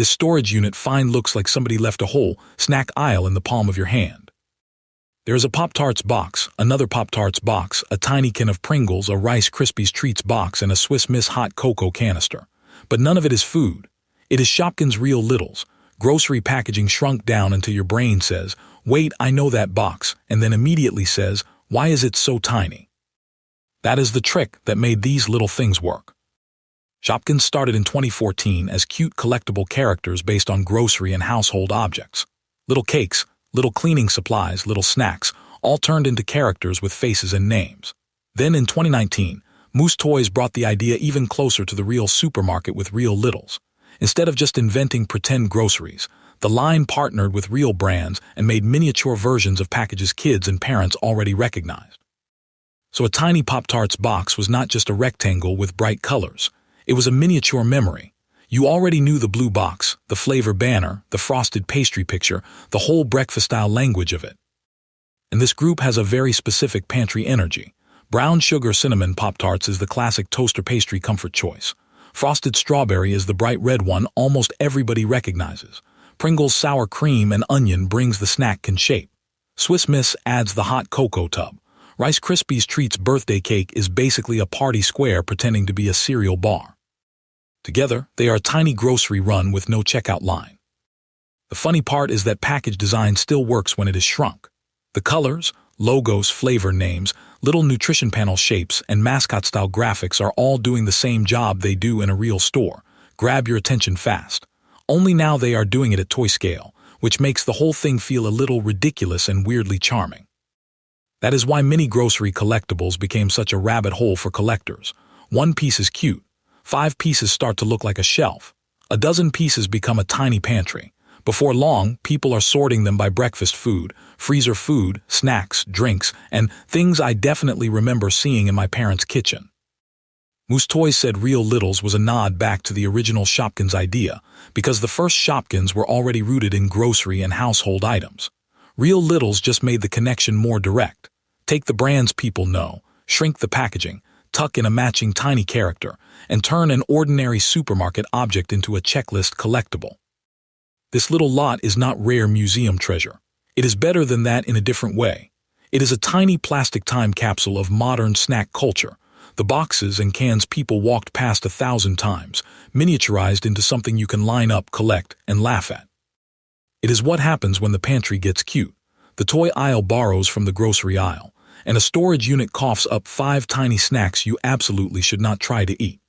This storage unit looks like somebody left a whole snack aisle in the palm of your hand. There is a Pop-Tarts box, another Pop-Tarts box, a tiny can of Pringles, a Rice Krispies Treats box, and a Swiss Miss hot cocoa canister. But none of it is food. It is Shopkins Real Littles, grocery packaging shrunk down until your brain says, "Wait, I know that box," and then immediately says, "Why is it so tiny?" That is the trick that made these little things work. Shopkins started in 2014 as cute collectible characters based on grocery and household objects. Little cakes, little cleaning supplies, little snacks, all turned into characters with faces and names. Then in 2019, Moose Toys brought the idea even closer to the real supermarket with Real Littles. Instead of just inventing pretend groceries, the line partnered with real brands and made miniature versions of packages kids and parents already recognized. So a tiny Pop-Tarts box was not just a rectangle with bright colors. It was a miniature memory. You already knew the blue box, the flavor banner, the frosted pastry picture, the whole breakfast-style language of it. And this group has a very specific pantry energy. Brown sugar cinnamon Pop-Tarts is the classic toaster pastry comfort choice. Frosted strawberry is the bright red one almost everybody recognizes. Pringles sour cream and onion brings the snack in shape. Swiss Miss adds the hot cocoa tub. Rice Krispies Treats birthday cake is basically a party square pretending to be a cereal bar. Together, they are a tiny grocery run with no checkout line. The funny part is that package design still works when it is shrunk. The colors, logos, flavor names, little nutrition panel shapes, and mascot-style graphics are all doing the same job they do in a real store. Grab your attention fast. Only now they are doing it at toy scale, which makes the whole thing feel a little ridiculous and weirdly charming. That is why many grocery collectibles became such a rabbit hole for collectors. One piece is cute. 5 pieces start to look like a shelf. A dozen pieces become a tiny pantry. Before long, people are sorting them by breakfast food, freezer food, snacks, drinks, and things I definitely remember seeing in my parents' kitchen. Moose Toys said Real Littles was a nod back to the original Shopkins idea, because the first Shopkins were already rooted in grocery and household items. Real Littles just made the connection more direct. Take the brands people know, shrink the packaging, tuck in a matching tiny character, and turn an ordinary supermarket object into a checklist collectible. This little lot is not rare museum treasure. It is better than that in a different way. It is a tiny plastic time capsule of modern snack culture. The boxes and cans people walked past 1,000 times, miniaturized into something you can line up, collect, and laugh at. It is what happens when the pantry gets cute. The toy aisle borrows from the grocery aisle, and a storage unit coughs up 5 tiny snacks you absolutely should not try to eat.